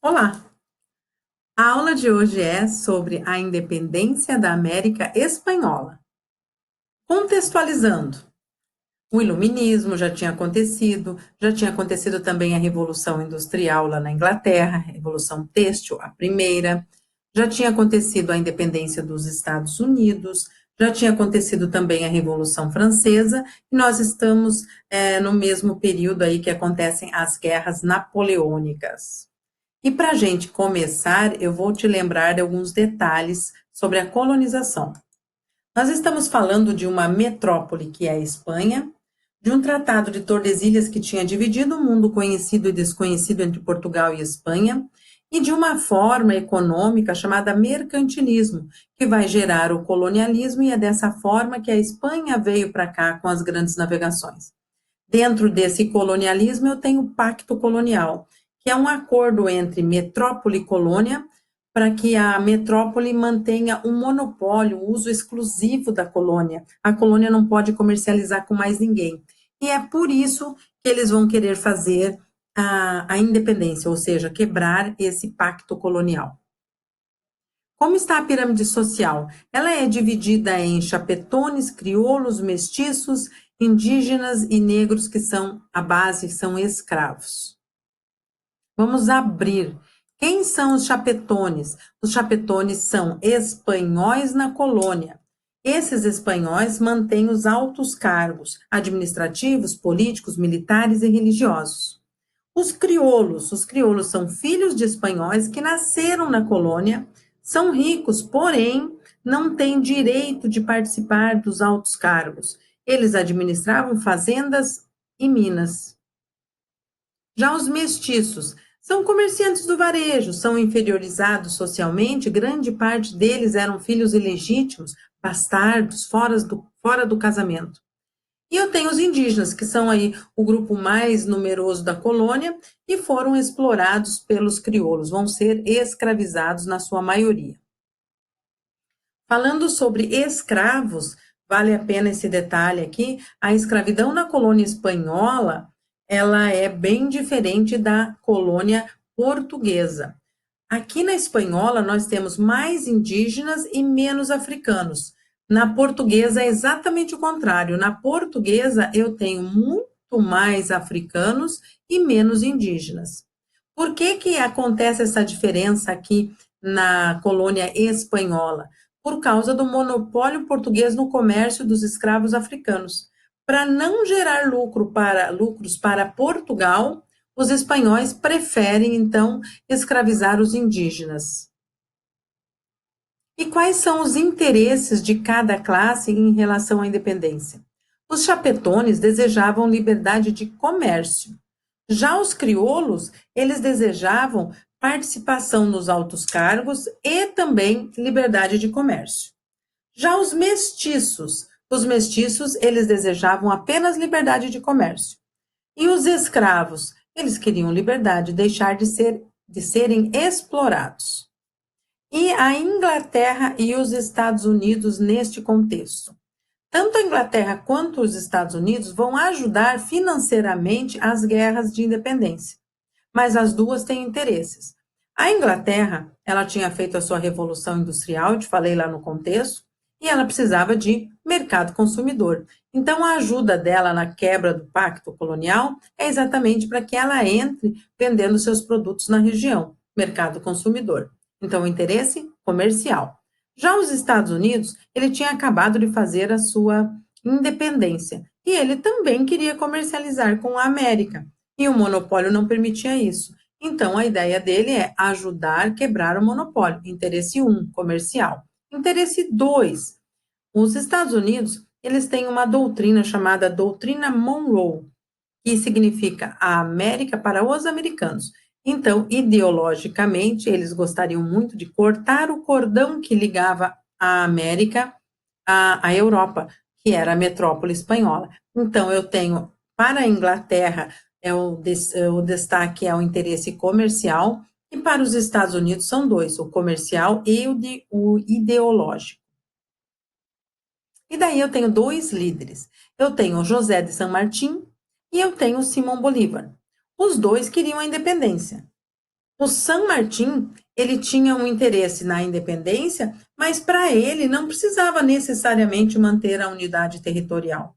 Olá! A aula de hoje é sobre a independência da América Espanhola. Contextualizando, o Iluminismo já tinha acontecido também a Revolução Industrial lá na Inglaterra, a Revolução Têxtil, a primeira, já tinha acontecido a independência dos Estados Unidos, já tinha acontecido também a Revolução Francesa, e nós estamos no mesmo período aí que acontecem as guerras napoleônicas. E para a gente começar, eu vou te lembrar de alguns detalhes sobre a colonização. Nós estamos falando de uma metrópole que é a Espanha, de um tratado de Tordesilhas que tinha dividido o mundo conhecido e desconhecido entre Portugal e Espanha, e de uma forma econômica chamada mercantilismo, que vai gerar o colonialismo, e é dessa forma que a Espanha veio para cá com as grandes navegações. Dentro desse colonialismo, eu tenho o Pacto Colonial, que é um acordo entre metrópole e colônia, para que a metrópole mantenha um monopólio, o uso exclusivo da colônia. A colônia não pode comercializar com mais ninguém. E é por isso que eles vão querer fazer a independência, ou seja, quebrar esse pacto colonial. Como está a pirâmide social? Ela é dividida em chapetones, crioulos, mestiços, indígenas e negros, que são a base, são escravos. Vamos abrir. Quem são os chapetones? Os chapetones são espanhóis na colônia. Esses espanhóis mantêm os altos cargos administrativos, políticos, militares e religiosos. Os crioulos são filhos de espanhóis que nasceram na colônia, são ricos, porém não têm direito de participar dos altos cargos. Eles administravam fazendas e minas. Já os mestiços são comerciantes do varejo, são inferiorizados socialmente, grande parte deles eram filhos ilegítimos, bastardos, fora do casamento. E eu tenho os indígenas, que são aí o grupo mais numeroso da colônia e foram explorados pelos crioulos, vão ser escravizados na sua maioria. Falando sobre escravos, vale a pena esse detalhe aqui, a escravidão na colônia espanhola, ela é bem diferente da colônia portuguesa. Aqui na espanhola, nós temos mais indígenas e menos africanos. Na portuguesa é exatamente o contrário. Na portuguesa, eu tenho muito mais africanos e menos indígenas. Por que que acontece essa diferença aqui na colônia espanhola? Por causa do monopólio português no comércio dos escravos africanos. Para não gerar lucros para Portugal, os espanhóis preferem, então, escravizar os indígenas. E quais são os interesses de cada classe em relação à independência? Os chapetones desejavam liberdade de comércio. Já os crioulos, eles desejavam participação nos altos cargos e também liberdade de comércio. Já os mestiços, eles desejavam apenas liberdade de comércio. E os escravos, eles queriam liberdade, deixar de serem explorados. E a Inglaterra e os Estados Unidos neste contexto. Tanto a Inglaterra quanto os Estados Unidos vão ajudar financeiramente as guerras de independência, mas as duas têm interesses. A Inglaterra, ela tinha feito a sua revolução industrial, eu te falei lá no contexto, e ela precisava de mercado consumidor. Então, a ajuda dela na quebra do pacto colonial é exatamente para que ela entre vendendo seus produtos na região, mercado consumidor. Então, o interesse comercial. Já os Estados Unidos, ele tinha acabado de fazer a sua independência e ele também queria comercializar com a América. E o monopólio não permitia isso. Então, a ideia dele é ajudar a quebrar o monopólio. Interesse um, comercial. Interesse 2, os Estados Unidos, eles têm uma doutrina chamada Doutrina Monroe, que significa a América para os americanos. Então, ideologicamente, eles gostariam muito de cortar o cordão que ligava a América à Europa, que era a metrópole espanhola. Então, eu tenho para a Inglaterra o destaque é o interesse comercial, e para os Estados Unidos são dois, o comercial e o ideológico. E daí eu tenho dois líderes. Eu tenho José de San Martín e eu tenho Simão Bolívar. Os dois queriam a independência. O San Martín, ele tinha um interesse na independência, mas para ele não precisava necessariamente manter a unidade territorial.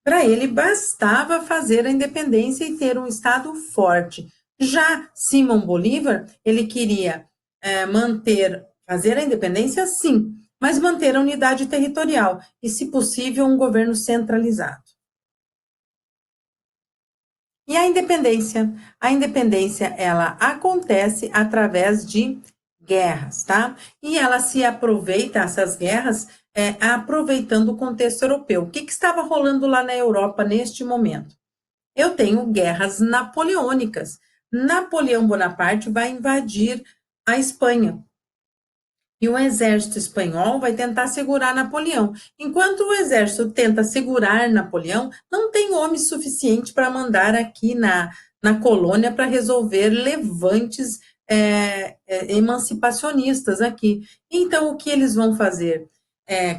Para ele bastava fazer a independência e ter um Estado forte. Já Simão Bolívar, ele queria fazer a independência, sim, mas manter a unidade territorial e, se possível, um governo centralizado. E a independência? A independência, ela acontece através de guerras, tá? E ela se aproveita, essas guerras, aproveitando o contexto europeu. O que estava rolando lá na Europa neste momento? Eu tenho guerras napoleônicas. Napoleão Bonaparte vai invadir a Espanha. E o exército espanhol vai tentar segurar Napoleão. Enquanto o exército tenta segurar Napoleão, não tem homem suficiente para mandar aqui na colônia para resolver levantes emancipacionistas aqui. Então, o que eles vão fazer?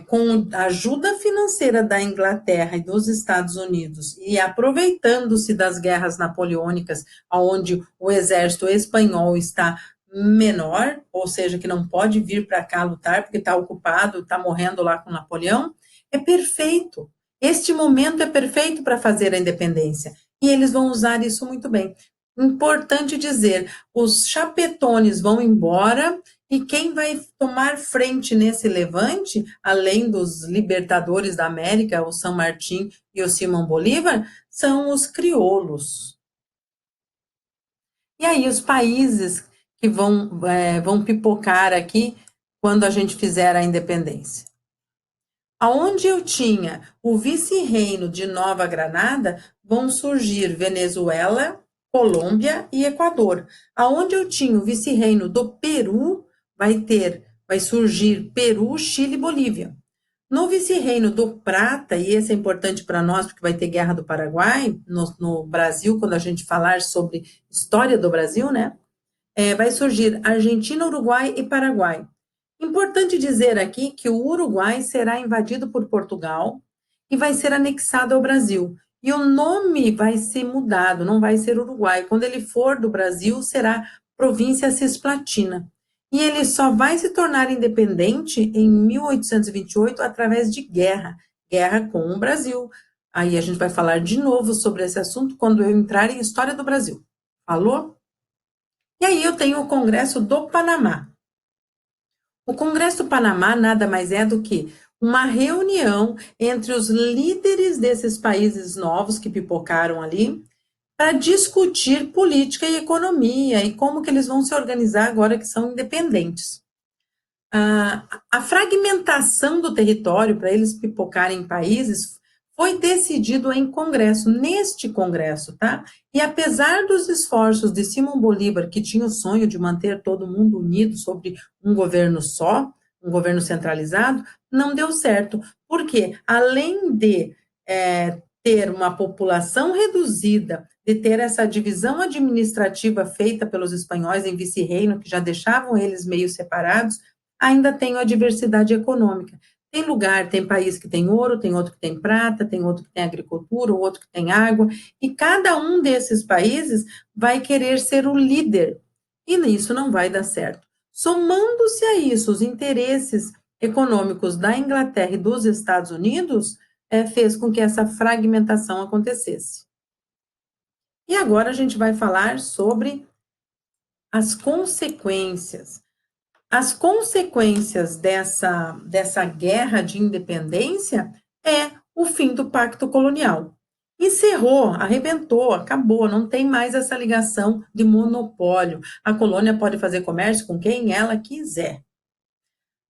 Com a ajuda financeira da Inglaterra e dos Estados Unidos, e aproveitando-se das guerras napoleônicas, onde o exército espanhol está menor, ou seja, que não pode vir para cá lutar porque está ocupado, está morrendo lá com Napoleão, é perfeito. Este momento é perfeito para fazer a independência. E eles vão usar isso muito bem. Importante dizer, os chapetones vão embora e quem vai tomar frente nesse levante, além dos libertadores da América, o San Martín e o Simão Bolívar, são os crioulos. E aí os países que vão pipocar aqui quando a gente fizer a independência. Aonde eu tinha o vice-reino de Nova Granada, vão surgir Venezuela, Colômbia e Equador. Aonde eu tinha o vice-reino do Peru, vai surgir Peru, Chile e Bolívia. No vice-reino do Prata, e esse é importante para nós, porque vai ter Guerra do Paraguai, no Brasil, quando a gente falar sobre história do Brasil, né? Vai surgir Argentina, Uruguai e Paraguai. Importante dizer aqui que o Uruguai será invadido por Portugal e vai ser anexado ao Brasil. E o nome vai ser mudado, não vai ser Uruguai. Quando ele for do Brasil, será Província Cisplatina. E ele só vai se tornar independente em 1828 através de guerra com o Brasil. Aí a gente vai falar de novo sobre esse assunto quando eu entrar em História do Brasil. Falou? E aí eu tenho o Congresso do Panamá. O Congresso do Panamá nada mais é do que uma reunião entre os líderes desses países novos que pipocaram ali para discutir política e economia e como que eles vão se organizar agora que são independentes. A fragmentação do território para eles pipocarem em países foi decidido em congresso, neste congresso, tá? E apesar dos esforços de Simão Bolívar, que tinha o sonho de manter todo mundo unido sobre um governo só, um governo centralizado, não deu certo, porque além de ter uma população reduzida, de ter essa divisão administrativa feita pelos espanhóis em vice-reino, que já deixavam eles meio separados, ainda tem a diversidade econômica. Tem lugar, tem país que tem ouro, tem outro que tem prata, tem outro que tem agricultura, o outro que tem água, e cada um desses países vai querer ser o líder, e isso não vai dar certo. Somando-se a isso, os interesses econômicos da Inglaterra e dos Estados Unidos fez com que essa fragmentação acontecesse. E agora a gente vai falar sobre as consequências. As consequências dessa guerra de independência é o fim do pacto colonial. Encerrou, arrebentou, acabou, não tem mais essa ligação de monopólio. A colônia pode fazer comércio com quem ela quiser.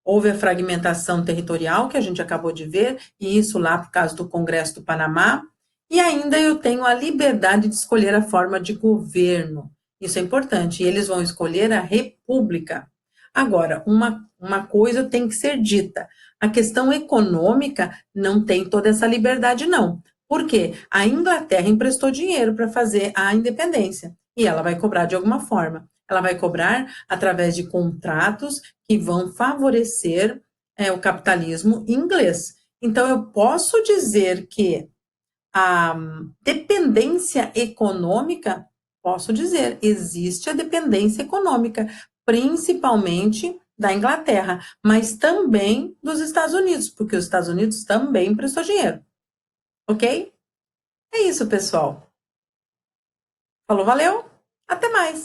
Houve a fragmentação territorial, que a gente acabou de ver, e isso lá por causa do Congresso do Panamá. E ainda eu tenho a liberdade de escolher a forma de governo. Isso é importante. E eles vão escolher a república. Agora, uma coisa tem que ser dita. A questão econômica não tem toda essa liberdade, não. Por quê? A Inglaterra emprestou dinheiro para fazer a independência. E ela vai cobrar de alguma forma. Ela vai cobrar através de contratos que vão favorecer o capitalismo inglês. Então, eu posso dizer que a dependência econômica posso dizer, existe a dependência econômica, principalmente da Inglaterra, mas também dos Estados Unidos, porque os Estados Unidos também prestou dinheiro, ok? É isso, pessoal. Falou, valeu, até mais!